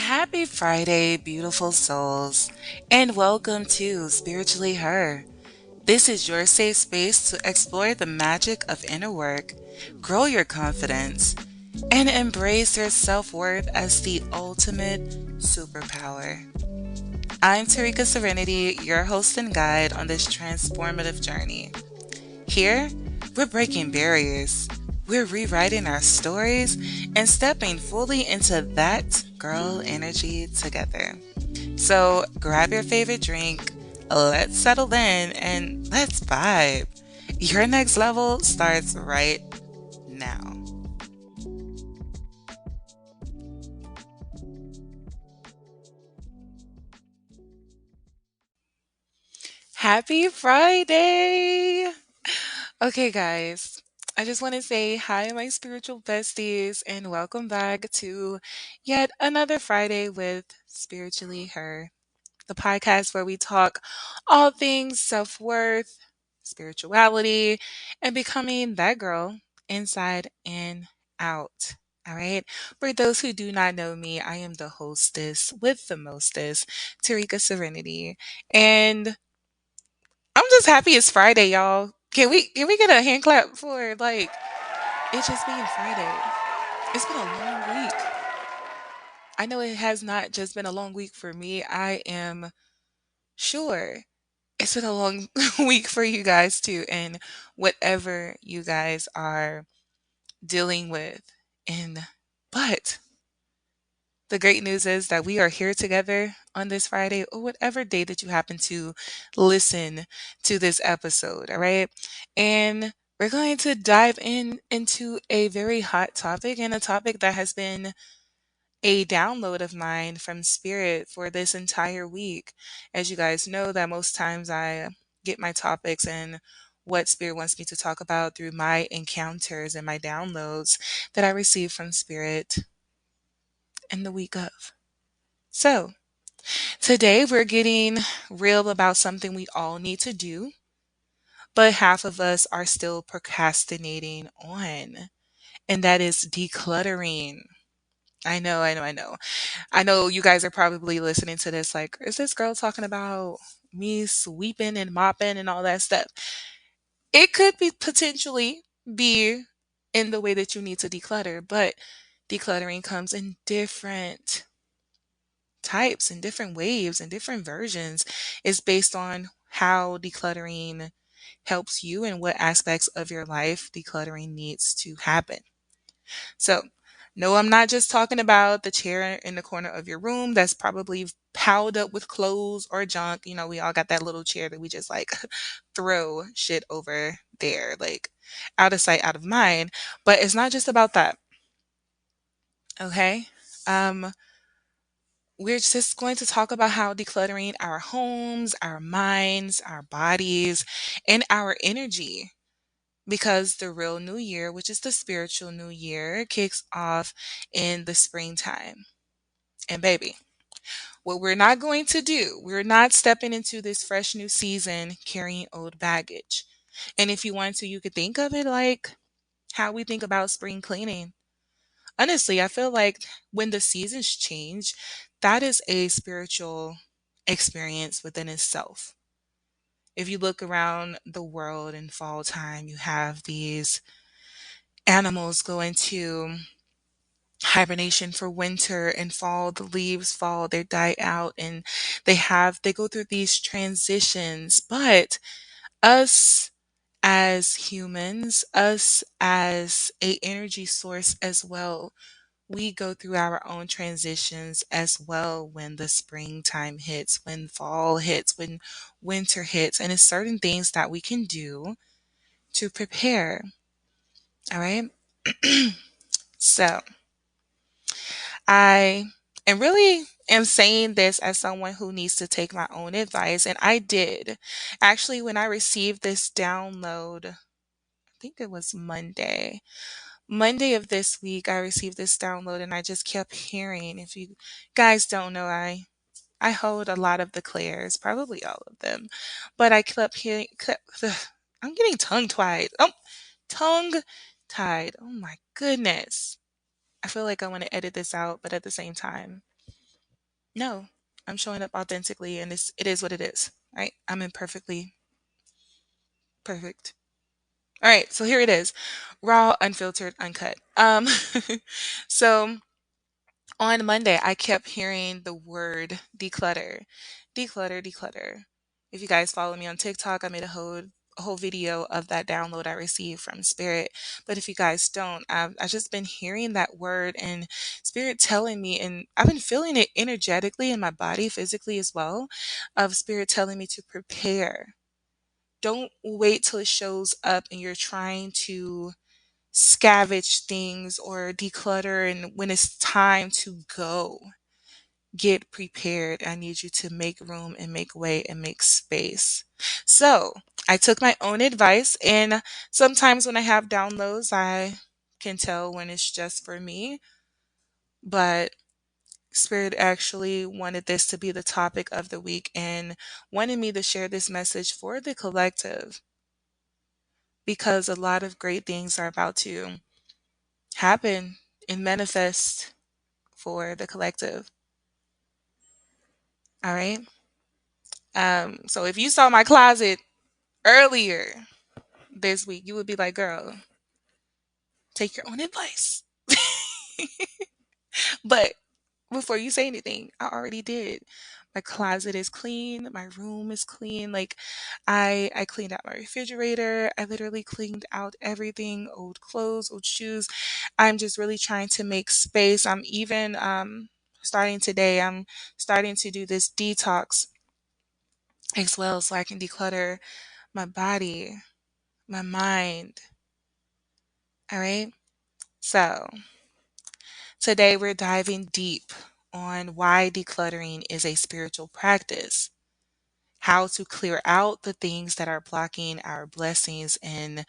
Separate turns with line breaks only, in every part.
Happy Friday, beautiful souls, and welcome to Spiritually Her. This is your safe space to explore the magic of inner work, grow your confidence, and embrace your self worth as the ultimate superpower. I'm Terrika-Surrenity, your host and guide on this transformative journey. Here, we're breaking barriers, we're rewriting our stories, and stepping fully into that girl energy together. So grab your favorite drink, let's settle in, and let's vibe. Your next level starts right now. Happy Friday! Okay, guys, I just want to say hi, my spiritual besties, and welcome back to yet another Friday with Spiritually Her, the podcast where we talk all things self worth, spirituality, and becoming that girl inside and out. All right. For those who do not know me, I am the hostess with the mostest, Terrika-Surrenity. And I'm just happy it's Friday, y'all. Can we get a hand clap for like it just being Friday? It's been a long week. I know it has not just been a long week for me. I am sure it's been a long week for you guys too, and whatever you guys are dealing with. And but the great news is that we are here together on this Friday or whatever day that you happen to listen to this episode, all right? And we're going to dive into a very hot topic and a topic that has been a download of mine from Spirit for this entire week. As you guys know, that most times I get my topics and what Spirit wants me to talk about through my encounters and my downloads that I receive from Spirit in the week of. So, today we're getting real about something we all need to do, but half of us are still procrastinating on, and that is decluttering. I know. I know you guys are probably listening to this like, is this girl talking about me sweeping and mopping and all that stuff? It could be potentially be in the way that you need to declutter, but decluttering comes in different types and different waves and different versions. It's based on how decluttering helps you and what aspects of your life decluttering needs to happen. So, no, I'm not just talking about the chair in the corner of your room that's probably piled up with clothes or junk. You know, we all got that little chair that we just like throw shit over there, like out of sight, out of mind. But it's not just about that, okay? Um, we're just going to talk about how decluttering our homes, our minds, our bodies, and our energy. Because the real new year, which is the spiritual new year, kicks off in the springtime. And baby, what we're not going to do, we're not stepping into this fresh new season carrying old baggage. And if you want to, you could think of it like how we think about spring cleaning. Honestly, I feel like when the seasons change, that is a spiritual experience within itself. If you look around the world in fall time, you have these animals go into hibernation for winter and fall, the leaves fall, they die out, and they go through these transitions. But us as humans, us as a energy source as well, we go through our own transitions as well when the springtime hits, when fall hits, when winter hits, and it's certain things that we can do to prepare. All right. So I am really am saying this as someone who needs to take my own advice, and I did. Actually, when I received this download, I think it was Monday. Monday of this week, I received this download and I just kept hearing. If you guys don't know, I hold a lot of the clairs, probably all of them, but I kept hearing. I'm getting tongue tied. Oh, tongue tied. Oh my goodness. I feel like I want to edit this out, but at the same time, No, I'm showing up authentically, and it is what it is, right? I'm imperfectly perfect. All right, so here it is, raw, unfiltered, uncut. So on Monday, I kept hearing the word declutter, declutter, declutter. If you guys follow me on TikTok, I made a whole video of that download I received from Spirit. But if you guys don't, I've just been hearing that word and Spirit telling me, and I've been feeling it energetically in my body, physically as well, of Spirit telling me to prepare. Don't wait till it shows up and you're trying to scavenge things or declutter, and when it's time to go, get prepared. I need you to make room and make way and make space. So I took my own advice, and sometimes when I have downloads, I can tell when it's just for me. But Spirit actually wanted this to be the topic of the week and wanted me to share this message for the collective because a lot of great things are about to happen and manifest for the collective. All right. So if you saw my closet earlier this week, you would be like, girl, take your own advice. But before you say anything, I already did. My closet is clean, my room is clean. Like I cleaned out my refrigerator. I literally cleaned out everything, old clothes, old shoes. I'm just really trying to make space. I'm even starting today, I'm starting to do this detox as well so I can declutter my body, my mind. All right? So, today we're diving deep on why decluttering is a spiritual practice, how to clear out the things that are blocking our blessings, and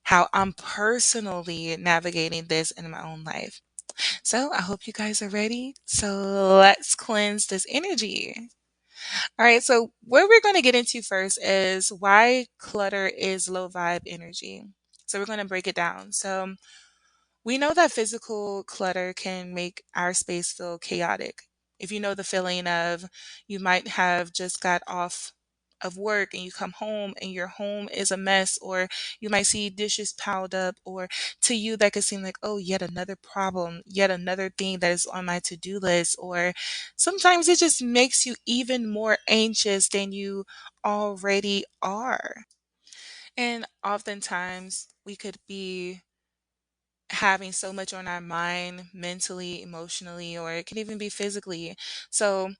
how I'm personally navigating this in my own life. So, I hope you guys are ready. So, let's cleanse this energy. All right, so what we're going to get into first is why clutter is low vibe energy. So, we're going to break it down. So, we know that physical clutter can make our space feel chaotic. If you know the feeling of you might have just got off of work and you come home and your home is a mess, or you might see dishes piled up, or to you that could seem like, oh, yet another problem, yet another thing that is on my to do list, or sometimes it just makes you even more anxious than you already are. And oftentimes we could be having so much on our mind mentally, emotionally, or it can even be physically. So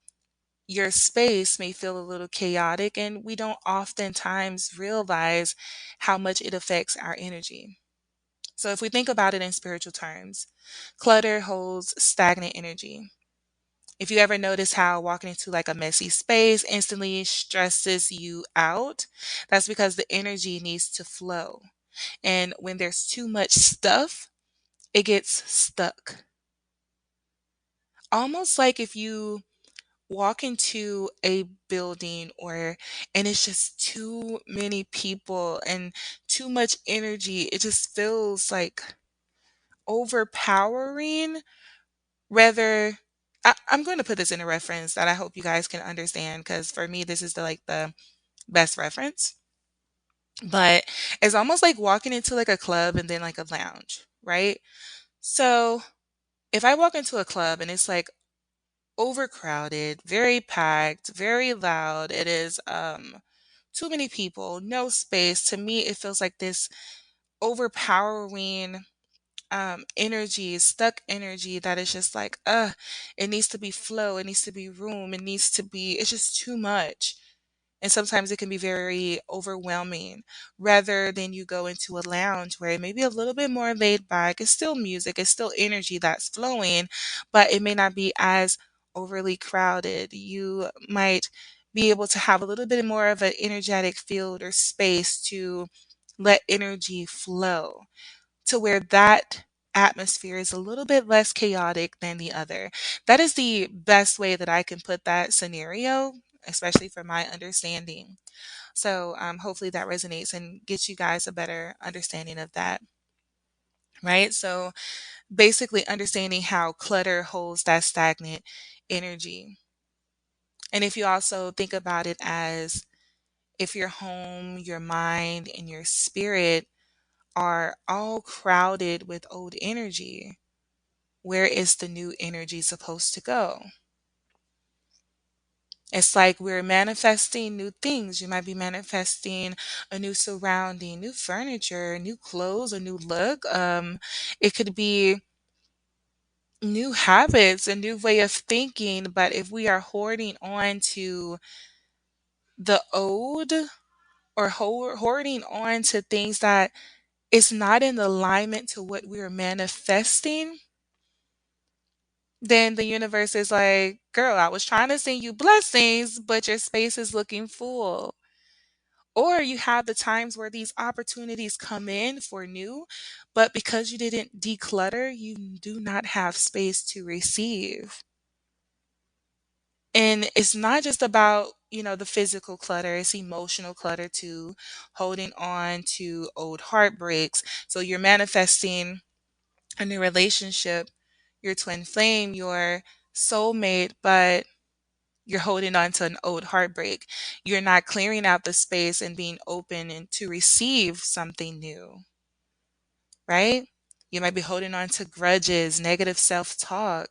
your space may feel a little chaotic, and we don't oftentimes realize how much it affects our energy. So if we think about it in spiritual terms, clutter holds stagnant energy. If you ever notice how walking into like a messy space instantly stresses you out, that's because the energy needs to flow. And when there's too much stuff, it gets stuck. Almost like if you walk into a building or and it's just too many people and too much energy, it just feels like overpowering. Rather, I'm going to put this in a reference that I hope you guys can understand because for me, this is the best reference. But it's almost like walking into like a club and then like a lounge, right? So if I walk into a club and it's like overcrowded, very packed, very loud. It is too many people, no space. To me, it feels like this overpowering energy, stuck energy that is just like, it needs to be flow, it needs to be room, it needs to be, it's just too much. And sometimes it can be very overwhelming rather than you go into a lounge where it may be a little bit more laid back. It's still music, it's still energy that's flowing, but it may not be as overly crowded. You might be able to have a little bit more of an energetic field or space to let energy flow to where that atmosphere is a little bit less chaotic than the other. That is the best way that I can put that scenario, especially for my understanding. So hopefully that resonates and gets you guys a better understanding of that, right? So basically understanding how clutter holds that stagnant energy. And if you also think about it as if your home, your mind, and your spirit are all crowded with old energy, where is the new energy supposed to go? It's like we're manifesting new things. You might be manifesting a new surrounding, new furniture, new clothes, a new look. It could be new habits, a new way of thinking. But if we are hoarding on to the old or hoarding on to things that is not in alignment to what we're manifesting, then the universe is like, girl, I was trying to send you blessings, but your space is looking full. Or you have the times where these opportunities come in for new, but because you didn't declutter, you do not have space to receive. And it's not just about, the physical clutter, it's emotional clutter too, holding on to old heartbreaks. So you're manifesting a new relationship, your twin flame, your soulmate, but you're holding on to an old heartbreak. You're not clearing out the space and being open and to receive something new, right? You might be holding on to grudges, negative self-talk.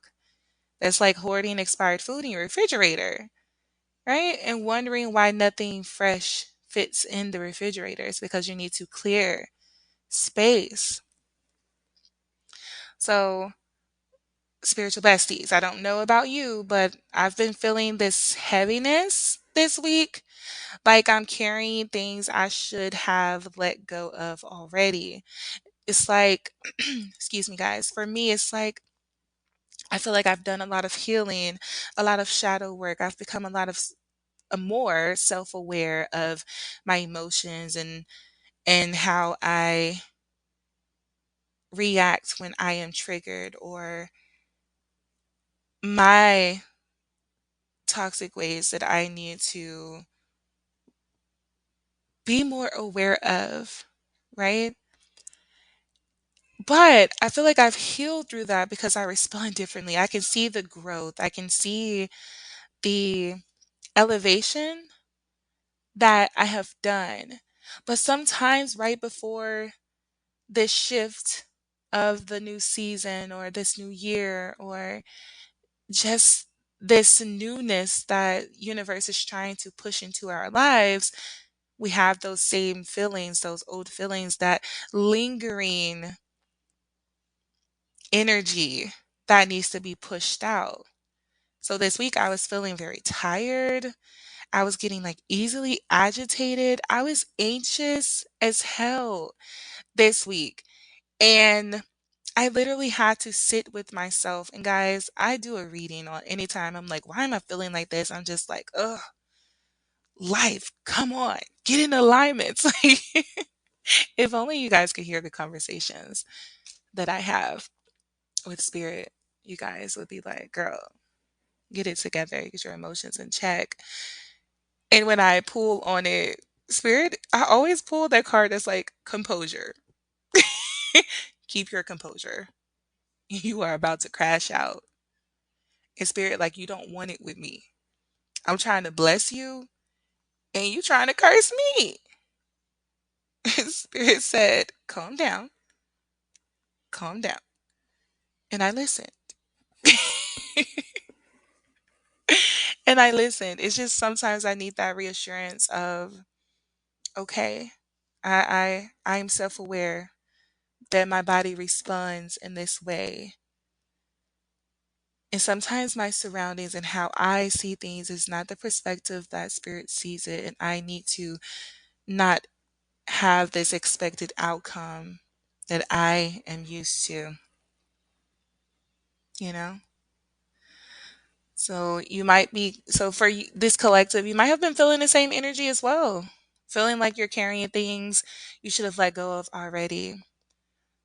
That's like hoarding expired food in your refrigerator, right? And wondering why nothing fresh fits in the refrigerator. It's because you need to clear space. So, spiritual besties, I don't know about you, but I've been feeling this heaviness this week. Like I'm carrying things I should have let go of already. It's like, excuse me, guys. For me, it's like I feel like I've done a lot of healing, a lot of shadow work. I've become a more self-aware of my emotions and how I react when I am triggered or my toxic ways that I need to be more aware of, right? But I feel like I've healed through that because I respond differently. I can see the growth. I can see the elevation that I have done. But sometimes right before this shift of the new season or this new year or just this newness that universe is trying to push into our lives, we have those same feelings, those old feelings, that lingering energy that needs to be pushed out. So this week I was feeling very tired. I was getting like easily agitated. I was anxious as hell this week. And I literally had to sit with myself. And guys, I do a reading on anytime I'm like, why am I feeling like this? I'm just like, ugh, life, come on, get in alignment. Like, if only you guys could hear the conversations that I have with spirit, you guys would be like, girl, get it together, get your emotions in check. And when I pull on it, spirit, I always pull that card that's like composure. Keep your composure. You are about to crash out. And spirit, like you don't want it with me. I'm trying to bless you and you trying to curse me. Spirit said, calm down. And I listened. And I listened. It's just sometimes I need that reassurance of, okay, I'm self-aware that my body responds in this way. And sometimes my surroundings and how I see things is not the perspective that spirit sees it. And I need to not have this expected outcome that I am used to, you know? So you might be, so for this collective, you might have been feeling the same energy as well. Feeling like you're carrying things you should have let go of already.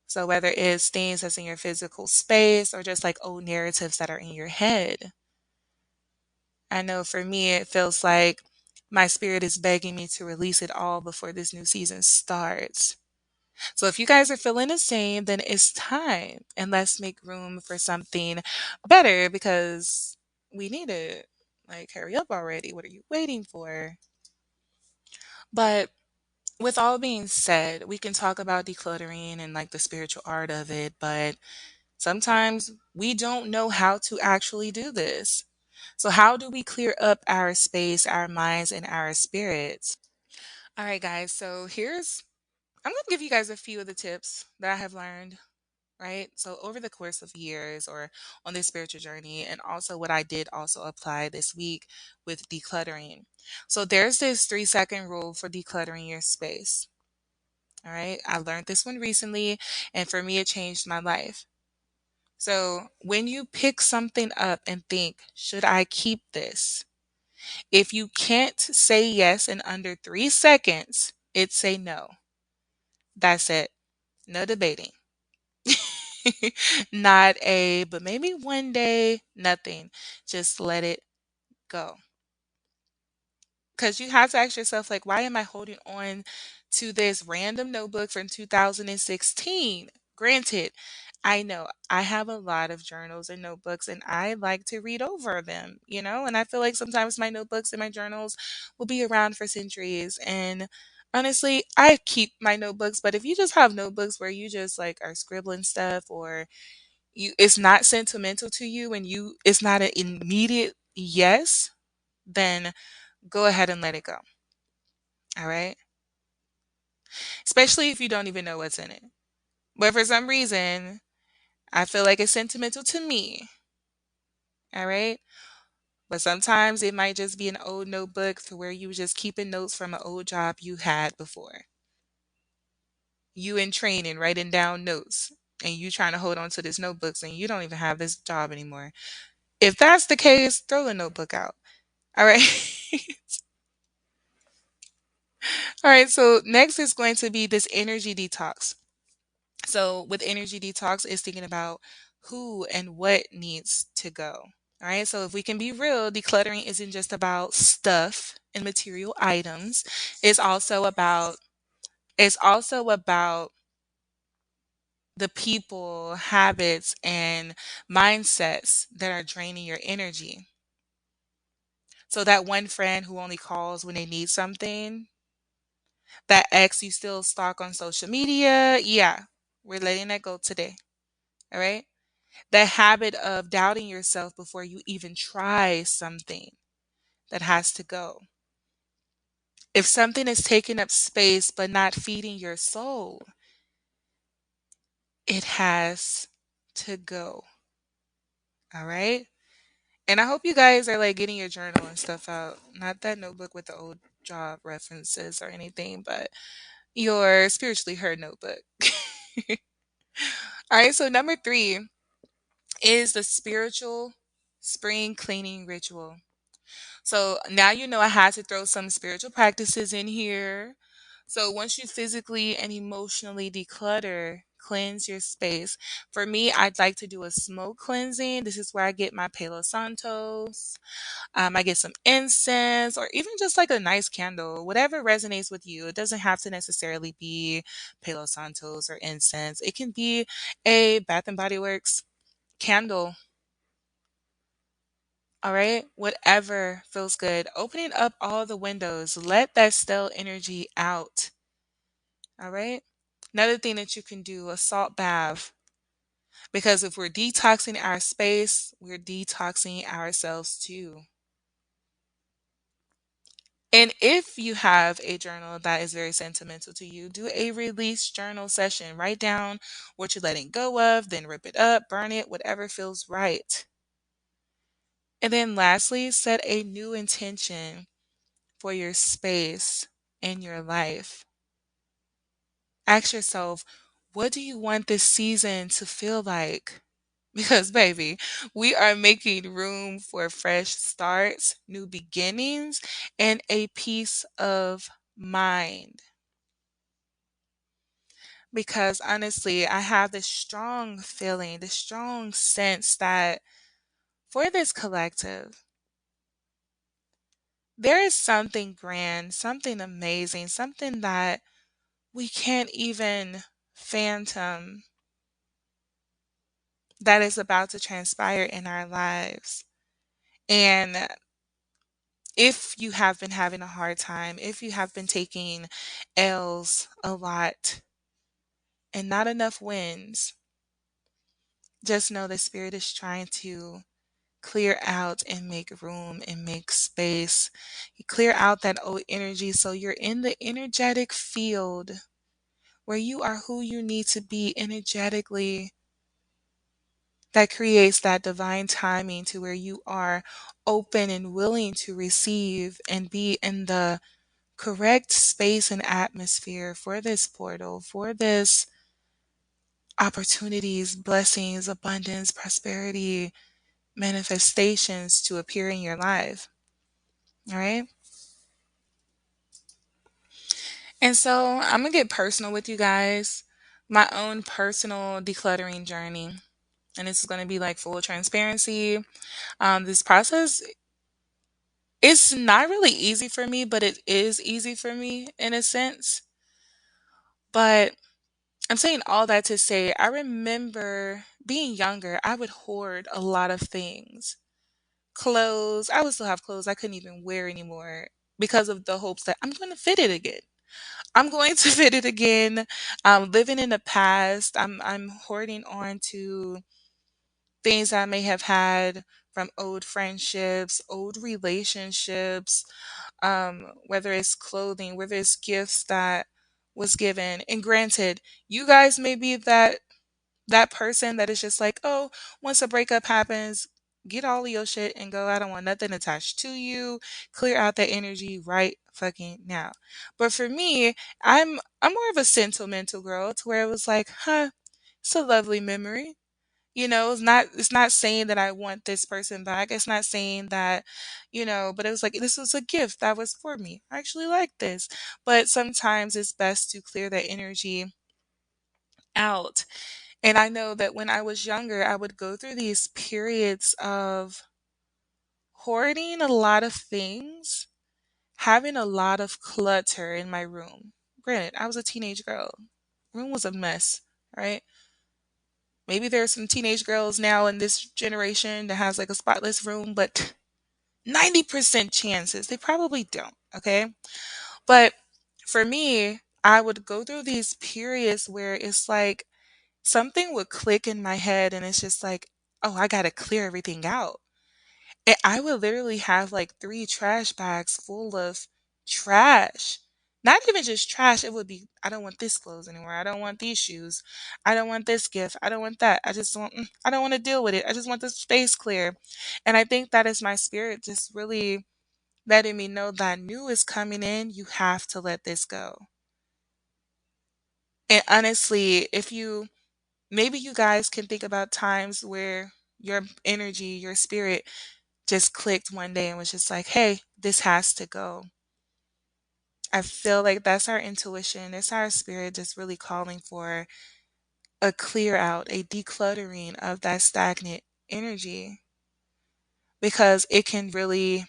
So whether it's things that's in your physical space or just like old narratives that are in your head. I know for me, it feels like my spirit is begging me to release it all before this new season starts. So if you guys are feeling the same, then it's time and let's make room for something better because we need it. Like, hurry up already. What are you waiting for? But with all being said, we can talk about decluttering and like the spiritual art of it, but sometimes we don't know how to actually do this. So, how do we clear up our space, our minds, and our spirits? All right, guys. I'm going to give you guys a few of the tips that I have learned, right? So, over the course of years or on this spiritual journey, and also what I did also apply this week with decluttering. So, there's this 3-second rule for decluttering your space. All right. I learned this one recently, and for me, it changed my life. So, when you pick something up and think, should I keep this? If you can't say yes in under 3 seconds, it's say no. That's it. No debating. Not a, but maybe one day, nothing. Just let it go. Because you have to ask yourself, like, why am I holding on to this random notebook from 2016? Granted, I know I have a lot of journals and notebooks, and I like to read over them, and I feel like sometimes my notebooks and my journals will be around for centuries. And honestly, I keep my notebooks, but if you just have notebooks where you just like are scribbling stuff, or it's not sentimental to you and it's not an immediate yes, then go ahead and let it go. All right. Especially if you don't even know what's in it. But for some reason, I feel like it's sentimental to me. All right. But sometimes it might just be an old notebook to where you were just keeping notes from an old job you had before. You in training, writing down notes, and you trying to hold on to this notebooks and you don't even have this job anymore. If that's the case, throw the notebook out. All right. All right. So next is going to be this energy detox. So with energy detox, is thinking about who and what needs to go. All right. So if we can be real, decluttering isn't just about stuff and material items. It's also about it's also about the people, habits, and mindsets that are draining your energy. So that one friend who only calls when they need something, that ex you still stalk on social media, yeah, we're letting that go today. All right. The habit of doubting yourself before you even try something, that has to go. If something is taking up space but not feeding your soul, it has to go. All right. And I hope you guys are like getting your journal and stuff out. Not that notebook with the old job references or anything, but your spiritually heard notebook. All right. So, number 3 is the spiritual spring cleaning ritual. So now you know I had to throw some spiritual practices in here. So once you physically and emotionally declutter, cleanse your space. For me, I'd like to do a smoke cleansing. This is where I get my Palo Santos. I get some incense or even just like a nice candle, whatever resonates with you. It doesn't have to necessarily be Palo Santos or incense. It can be a Bath and Body Works candle. All right. Whatever feels good. Opening up all the windows. Let that stale energy out. All right. Another thing that you can do, a salt bath. Because if we're detoxing our space, we're detoxing ourselves too. And if you have a journal that is very sentimental to you, do a release journal session. Write down what you're letting go of, then rip it up, burn it, whatever feels right. And then lastly, set a new intention for your space in your life. Ask yourself, what do you want this season to feel like? Because, baby, we are making room for fresh starts, new beginnings, and a peace of mind. Because honestly, I have this strong feeling, this strong sense that for this collective, there is something grand, something amazing, something that we can't even phantom that is about to transpire in our lives. And If you have been having a hard time, if you have been taking L's a lot and not enough wins, just know the spirit is trying to clear out and make room and make space. You clear out that old energy so you're in the energetic field where you are who you need to be energetically. That creates that divine timing to where you are open and willing to receive and be in the correct space and atmosphere for this portal, for this opportunities, blessings, abundance, prosperity, manifestations to appear in your life. All right. And so I'm going to get personal with you guys. My own personal decluttering journey. And this is going to be like full transparency. This process is not really easy for me, but it is easy for me in a sense. But I'm saying all that to say, I remember being younger, I would hoard a lot of things. Clothes, I would still have clothes I couldn't even wear anymore because of the hopes that I'm going to fit it again. I'm going to fit it again. Living in the past, I'm hoarding on to things I may have had from old friendships, old relationships, whether it's clothing, whether it's gifts that was given. And granted, you guys may be that person that is just like, oh, once a breakup happens, get all of your shit and go. I don't want nothing attached to you. Clear out that energy right fucking now. But for me, I'm more of a sentimental girl to where it was like, huh, it's a lovely memory. It's not saying that I want this person back. It's not saying that, but it was like this was a gift that was for me. I actually like this. But sometimes it's best to clear that energy out. And I know that when I was younger, I would go through these periods of hoarding a lot of things, having a lot of clutter in my room. Granted, I was a teenage girl. Room was a mess, right? Maybe there are some teenage girls now in this generation that has like a spotless room, but 90% chances they probably don't, okay? But for me, I would go through these periods where it's like something would click in my head and it's just like, oh, I got to clear everything out. And I would literally have like three trash bags full of trash. Not even just trash, it would be, I don't want this clothes anymore. I don't want these shoes. I don't want this gift. I don't want that. I don't want to deal with it. I just want the space clear. And I think that is my spirit just really letting me know that new is coming in. You have to let this go. And honestly, if you maybe you guys can think about times where your energy, your spirit just clicked one day and was just like, hey, this has to go. I feel like that's our intuition. It's our spirit just really calling for a clear out, a decluttering of that stagnant energy because it can really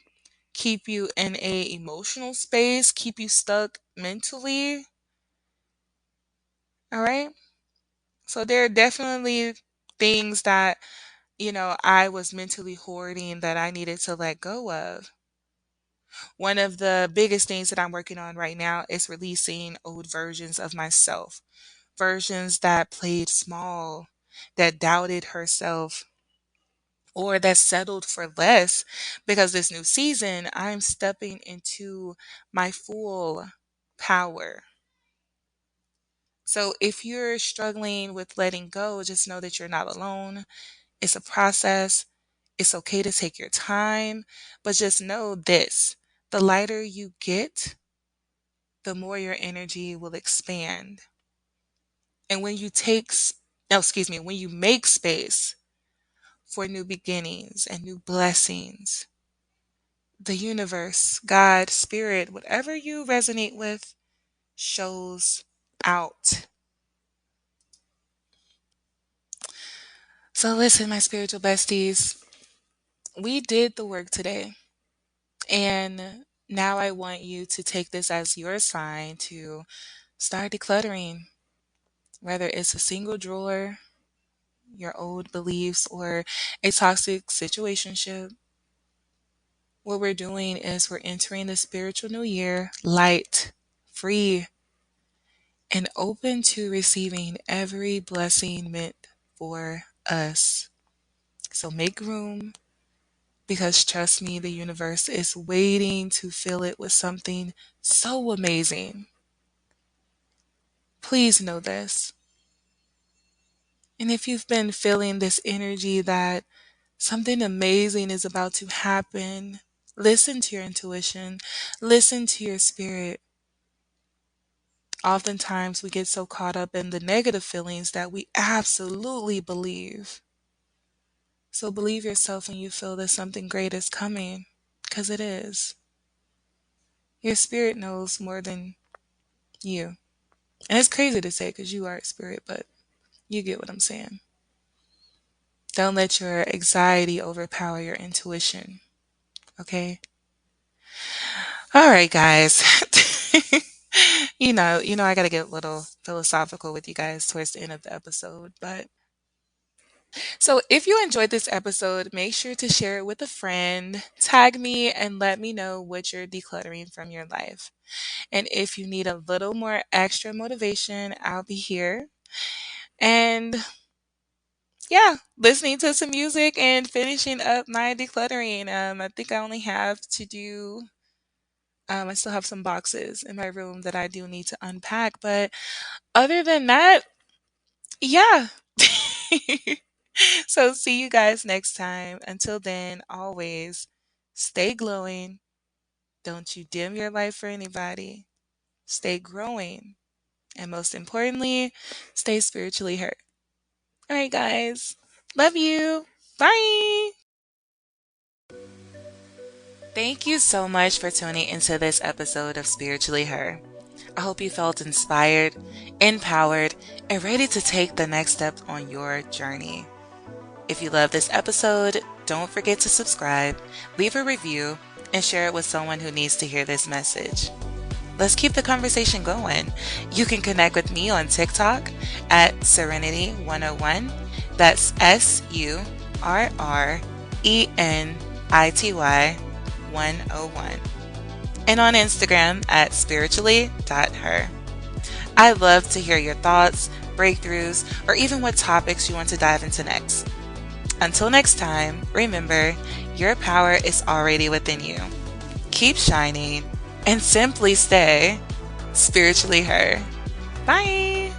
keep you in a emotional space, keep you stuck mentally. All right. So there are definitely things that, I was mentally hoarding that I needed to let go of. One of the biggest things that I'm working on right now is releasing old versions of myself, versions that played small, that doubted herself, or that settled for less. Because this new season, I'm stepping into my full power. So if you're struggling with letting go, just know that you're not alone. It's a process. It's okay to take your time, but just know this: the lighter you get, the more your energy will expand. And when you make space for new beginnings and new blessings, the universe, God, spirit, whatever you resonate with, shows out. So listen, my spiritual besties, we did the work today. And now I want you to take this as your sign to start decluttering, whether it's a single drawer, your old beliefs, or a toxic situationship. What we're doing is we're entering the spiritual new year light, free, and open to receiving every blessing meant for us. So make room because trust me, the universe is waiting to fill it with something so amazing. Please know this. And if you've been feeling this energy that something amazing is about to happen, listen to your intuition, listen to your spirit. Oftentimes, we get so caught up in the negative feelings that we absolutely believe. So believe yourself when you feel that something great is coming, because it is. Your spirit knows more than you. And it's crazy to say because you are a spirit, but you get what I'm saying. Don't let your anxiety overpower your intuition. Okay? All right, guys. I got to get a little philosophical with you guys towards the end of the episode, but so if you enjoyed this episode, make sure to share it with a friend, tag me, and let me know what you're decluttering from your life. And if you need a little more extra motivation, I'll be here. And yeah, listening to some music and finishing up my decluttering. I think I only have to do, I still have some boxes in my room that I do need to unpack. But other than that, yeah. So see you guys next time. Until then, always stay glowing. Don't you dim your light for anybody. Stay growing. And most importantly, stay spiritually hurt. All right, guys. Love you. Bye. Thank you so much for tuning into this episode of Spiritually Her. I hope you felt inspired, empowered, and ready to take the next step on your journey. If you love this episode, don't forget to subscribe, leave a review, and share it with someone who needs to hear this message. Let's keep the conversation going. You can connect with me on TikTok at Surrenity101. That's SURRENITY 101. And on Instagram at spiritually.her. I'd love to hear your thoughts, breakthroughs, or even what topics you want to dive into next. Until next time, remember, your power is already within you. Keep shining and simply stay spiritually her. Bye.